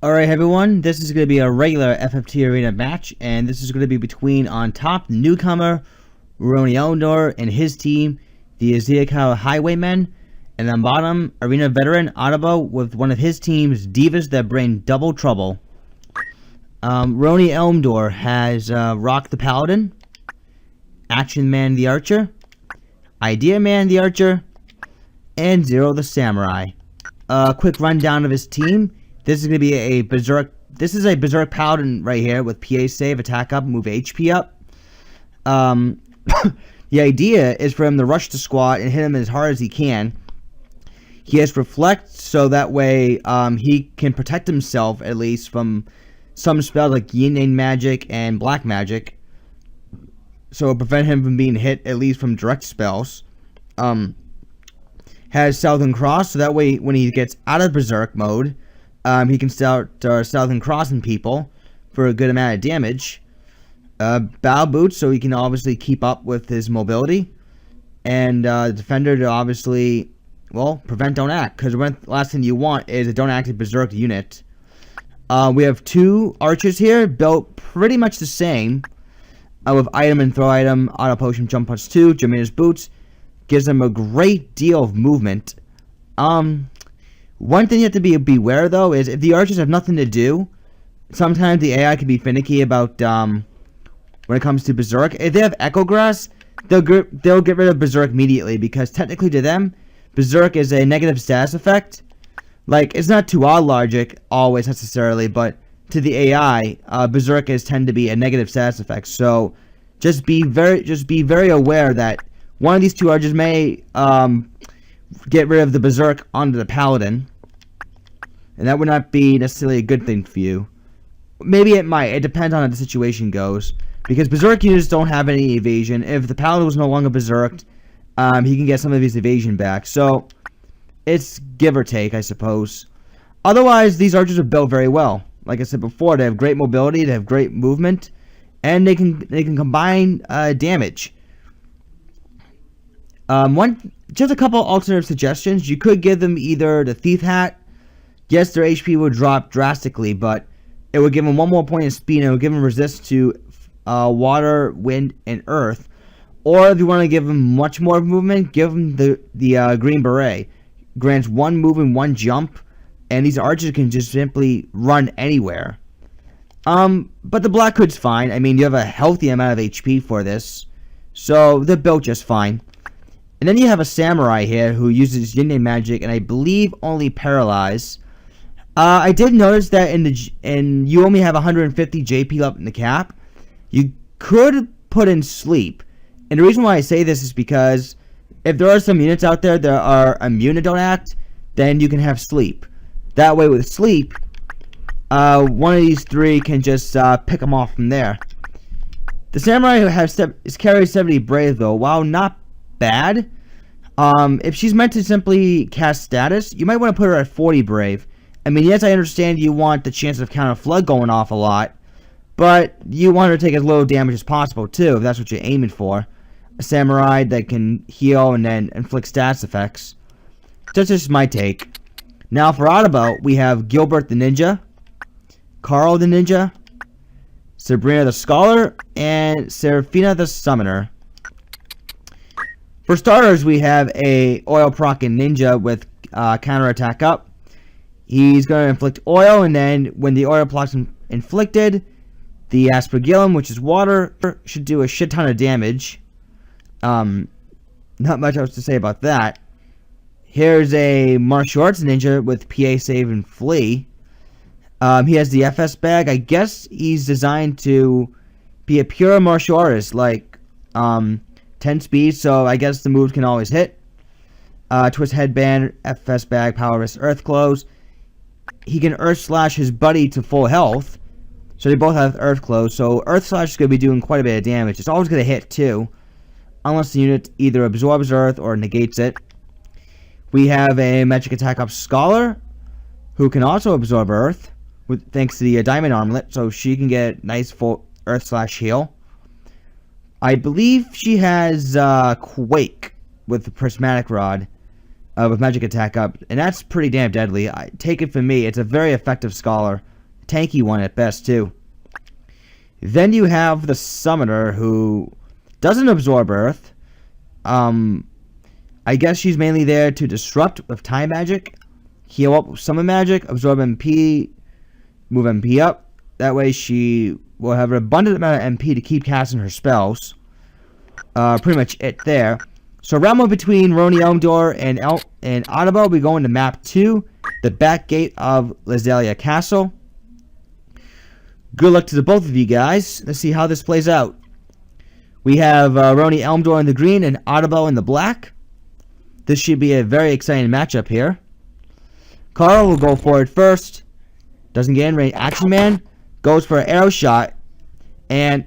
Alright everyone, this is going to be a regular FFT arena match, and this is going to be between on top newcomer Rouroni Elmdor and his team, the Zirekile Highwaymen, and on bottom arena veteran Otabo with one of his teams, Divas, that bring double trouble. Rouroni Elmdor has Rock the Paladin, Action Man the Archer, Idea Man the Archer, and Zero the Samurai. Quick rundown of his team. This is going to be a Berserk. This is a Berserk Paladin right here with PA save, attack up, move HP up. The idea is for him to rush the squad and hit him as hard as he can. He has Reflect, so that way he can protect himself at least from some spells like Yin Yang Magic and Black Magic. So it'll prevent him from being hit at least from direct spells. Has Southern Cross, so that way when he gets out of Berserk mode, he can start Southern Crossing people for a good amount of damage. Bow Boots, so he can obviously keep up with his mobility. And Defender to obviously, well, prevent Don't Act. Because the last thing you want is a Don't Act Berserk unit. We have two archers here, built pretty much the same. With item and throw item, auto potion, jump punch 2, Jamina's Boots. Gives them a great deal of movement. One thing you have to beware though is if the archers have nothing to do, sometimes the AI can be finicky about when it comes to Berserk. If they have Echo Grass, they'll get rid of Berserk immediately because technically to them, Berserk is a negative status effect. Like, it's not to our logic always necessarily, but to the AI, Berserk tend to be a negative status effect. So just be very aware that one of these two archers may get rid of the Berserk onto the Paladin. And that would not be necessarily a good thing for you. Maybe it might. It depends on how the situation goes. Because Berserk units don't have any evasion. If the Paladin was no longer Berserked, he can get some of his evasion back. So, it's give or take, I suppose. Otherwise, these archers are built very well. Like I said before, they have great mobility, they have great movement, and they can combine damage. Just a couple alternative suggestions. You could give them either the Thief Hat. Yes, their HP would drop drastically, but it would give them one more point of speed, and it would give them resist to water, wind, and earth. Or if you want to give them much more movement, give them the Green Beret. Grants one move and one jump, and these archers can just simply run anywhere. But the Black Hood's fine. I mean, you have a healthy amount of HP for this, so they're built just fine. And then you have a Samurai here who uses Yin Yang Magic, and I believe only Paralyze. I did notice that in you only have 150 JP left in the cap. You could put in Sleep. And the reason why I say this is because if there are some units out there that are immune to Don't Act, then you can have Sleep. That way with Sleep, one of these three can just pick them off from there. The Samurai is carries 70 Brave though, while not bad. If she's meant to simply cast status, you might want to put her at 40 Brave. I mean, yes, I understand you want the chance of Counter Flood going off a lot, but you want her to take as little damage as possible too, if that's what you're aiming for. A Samurai that can heal and then inflict status effects. That's just my take. Now for Otabo, we have Gilbert the Ninja, Carl the Ninja, Sabrina the Scholar, and Seraphina the Summoner. For starters, we have a Oil Proc and Ninja with counterattack up. He's going to inflict oil, and then when the oil proc's inflicted, the Aspergillum, which is water, should do a shit ton of damage. Not much else to say about that. Here's a Martial Arts Ninja with PA Save and Flee. He has the FS bag. I guess he's designed to be a pure martial artist, like 10 speed, so I guess the moves can always hit. Twist Headband, FS bag, Power Wrist, Earth Close. He can Earth Slash his buddy to full health, so they both have Earth Close, so Earth Slash is going to be doing quite a bit of damage. It's always going to hit too, unless the unit either absorbs Earth or negates it. We have a Magic Attack Up Scholar, who can also absorb Earth, thanks to the Diamond Armlet, so she can get nice full Earth Slash heal. I believe she has Quake with the Prismatic Rod. with magic attack up, and that's pretty damn deadly. Take it from me, it's a very effective scholar. Tanky one at best, too. Then you have the Summoner, who doesn't absorb Earth. I guess she's mainly there to disrupt with time magic, heal up with summon magic, absorb MP, move MP up. That way she will have an abundant amount of MP to keep casting her spells. Pretty much it there. So round 1 between Rouroni, Elmdor, and Otabo, we go into map 2, the back gate of Lazalia Castle. Good luck to the both of you guys. Let's see how this plays out. We have Rouroni, Elmdor in the green and Otabo in the black. This should be a very exciting matchup here. Carl will go for it first. Doesn't get in range. Action Man goes for an arrow shot. And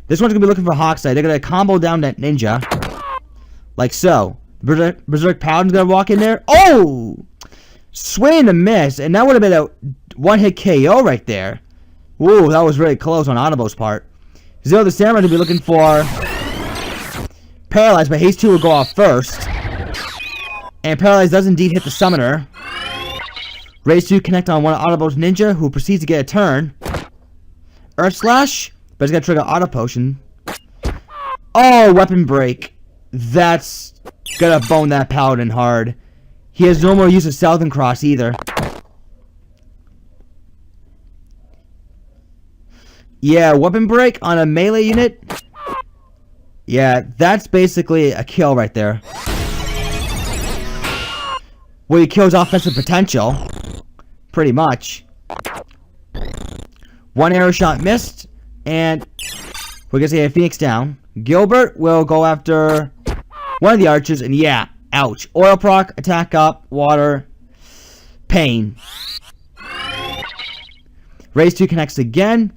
this one's going to be looking for Hawkeye. They're going to combo down that ninja. Like so. Berserk Paladin's going to walk in there. Oh! Swing and a miss. And that would have been a one-hit KO right there. Ooh, that was really close on Otabo's part. Zero the Samurai to be looking for Paralyze, but Haste 2 will go off first. And Paralyze does indeed hit the Summoner. Raise 2 connect on one of Otabo's ninja, who proceeds to get a turn. Earth Slash, but it's going to trigger Auto Potion. Oh, Weapon Break. That's going to bone that Paladin hard. He has no more use of Southern Cross either. Yeah, Weapon Break on a melee unit. Yeah, that's basically a kill right there. Where he kills offensive potential. Pretty much. One arrow shot missed. And we're going to see a Phoenix down. Gilbert will go after one of the archers. And yeah, ouch. Oil proc, attack up, water, pain. Raise 2 connects again.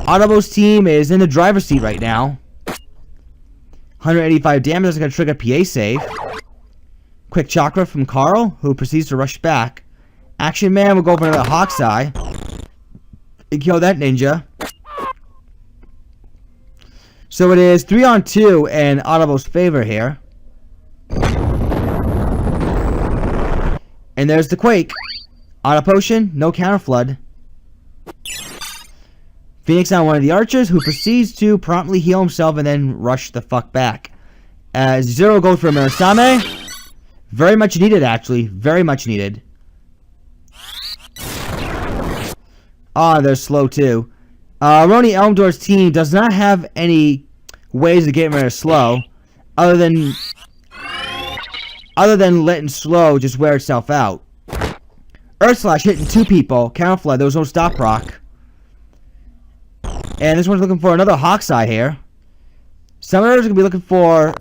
Otabo's team is in the driver's seat right now. 185 damage. That's going to trigger PA save. Quick chakra from Carl, who proceeds to rush back. Action Man will go for another Hawk's Eye and kill that ninja. So it is 3-on-2 in Otabo's favor here. And there's the Quake. Auto Potion, no Counter Flood. Phoenix on one of the archers, who proceeds to promptly heal himself and then rush the fuck back. Zero goes for Murasame. Very much needed, actually. Very much needed. Ah, they're slow too. Rouroni Elmdor's team does not have any ways to get rid of slow, other than letting slow just wear itself out. Earth Slash hitting 2 people. Counter Flood. There was no stop proc. And this one's looking for another Hawk's Eye here. Summoner's gonna be looking for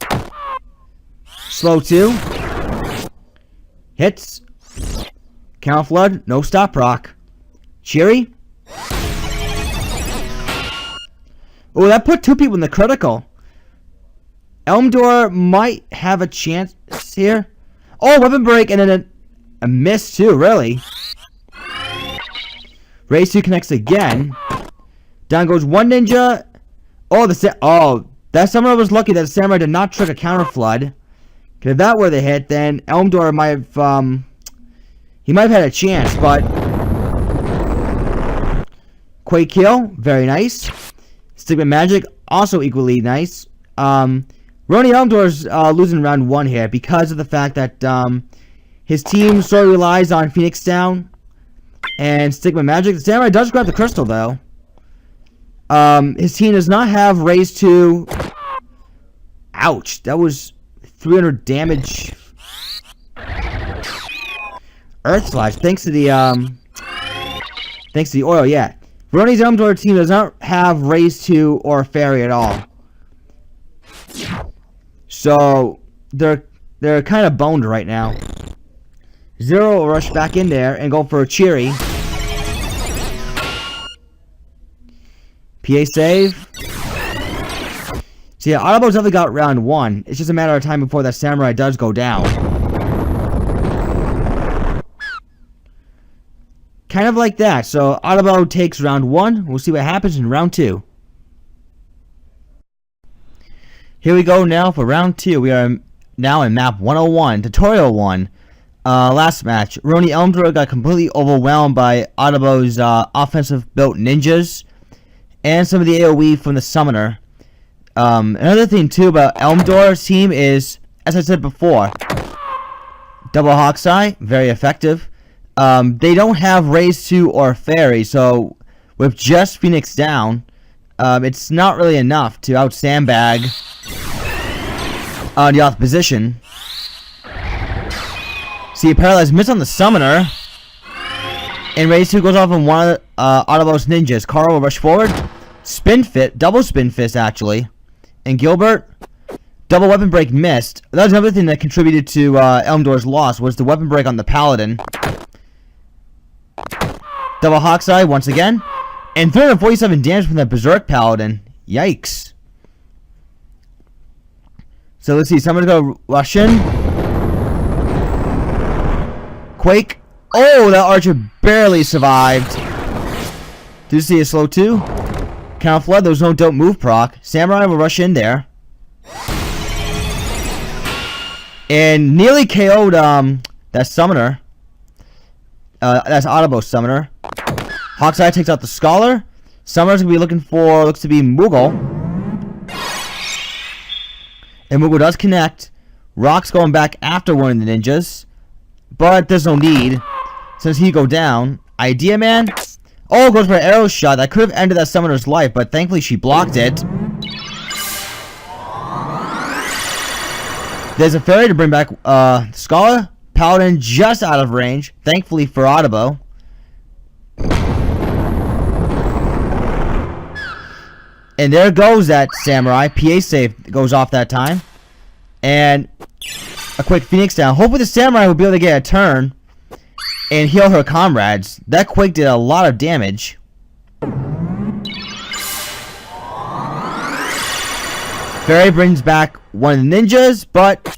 slow 2. Hits. Counter Flood. No stop proc. Cheery. Oh, that put 2 people in the critical. Elmdor might have a chance here. Oh, Weapon Break and then a miss too, really. Raise 2 connects again. Down goes one ninja. Oh, that Samurai was lucky that the Samurai did not trigger Counter Flood. Because if that were the hit, then Elmdor might have, he might have had a chance, but Quake kill, very nice. Stigma Magic, also equally nice. Rouroni Elmdor's losing round 1 here because of the fact that his team sort of relies on Phoenix Down and Stigma Magic. The Samurai does grab the crystal though. His team does not have Raise 2. Ouch, that was 300 damage. Earth Slash, thanks to the oil, yeah. Rouroni's Elmdor team does not have Raise 2 or Fairy at all. So they're kind of boned right now. Zero will rush back in there and go for a Cheery. PA save. So yeah, Otabo's definitely got round 1. It's just a matter of time before that Samurai does go down. Kind of like that. So Otabo takes round 1. We'll see what happens in round 2. Here we go now for round 2. We are now in map 101, tutorial 1. Last match, Rouroni Elmdor got completely overwhelmed by Otabo's offensive built ninjas and some of the AoE from the summoner. Another thing too about Elmdor's team is, as I said before, double Hawk's Eye, very effective. They don't have Raise 2 or Fairy, so with just Phoenix down, it's not really enough to out-sandbag the opposition. See, a paralyzed miss on the summoner, and Raise 2 goes off on one of Otabo's ninjas. Carl will rush forward, double spin fist actually, and Gilbert, double weapon break missed. That was another thing that contributed to Elmdor's loss, was the weapon break on the paladin. Double Hawk's Eye once again, and 347 damage from the Berserk paladin. Yikes. So let's see, someone's gonna rush in. Quake. Oh, that archer barely survived. Did you see a slow 2? Count flood, there was no dope move proc. Samurai will rush in there. And nearly KO'd that summoner. That's Otabo's summoner. Hawk's Eye takes out the Scholar. Summoner's gonna be looking for, looks to be Moogle. And Moogle does connect. Rock's going back after one of the ninjas. But there's no need, since he go down. Idea Man. Oh, goes for an arrow shot. That could have ended that summoner's life, but thankfully she blocked it. There's a fairy to bring back Scholar. Paladin just out of range, thankfully for Otabo. And there goes that samurai. PA save goes off that time. And a quick Phoenix down. Hopefully the samurai will be able to get a turn and heal her comrades. That Quake did a lot of damage. Fairy brings back one of the ninjas, but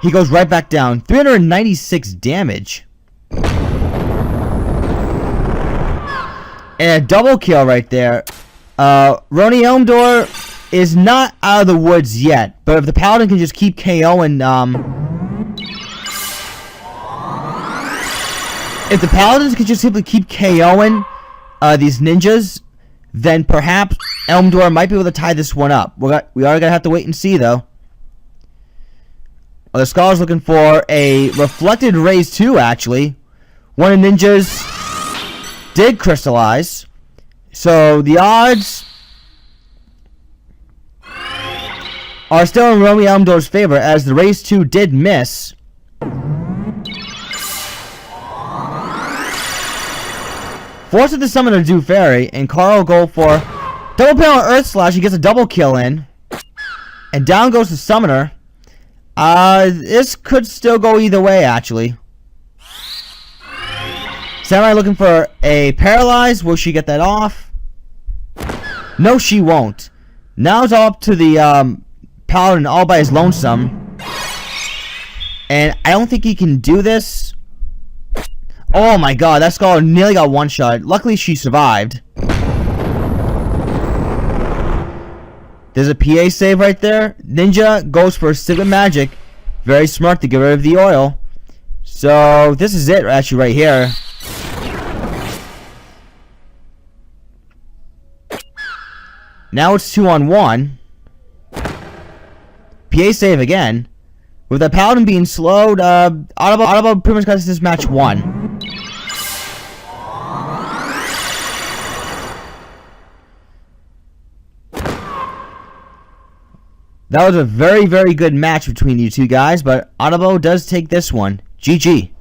he goes right back down. 396 damage. And a double kill right there. Rouroni Elmdor is not out of the woods yet, but if the paladin can just keep KOing, if the paladins can just simply keep KOing these ninjas, then perhaps Elmdor might be able to tie this one up. We are gonna have to wait and see, though. The Scholar's looking for a reflected Raise 2, actually. One of the ninjas did crystallize. So the odds are still in Rouroni Elmdor's favor, as the Raise 2 did miss. Forces the summoner to do Fairy, and Carl will go for double panel Earth Slash. He gets a double kill in. And down goes the summoner. This could still go either way, actually. Samurai looking for a paralyze. Will she get that off? No, she won't. Now it's all up to the paladin all by his lonesome. And I don't think he can do this. Oh my god, that Scholar nearly got one shot. Luckily she survived. There's a PA save right there. Ninja goes for Sigma Magic. Very smart to get rid of the oil. So this is it actually right here. Now it's 2-on-1. PA save again. With the paladin being slowed, Otabo pretty much got this match won. That was a very, very good match between you two guys, but Otabo does take this one. GG.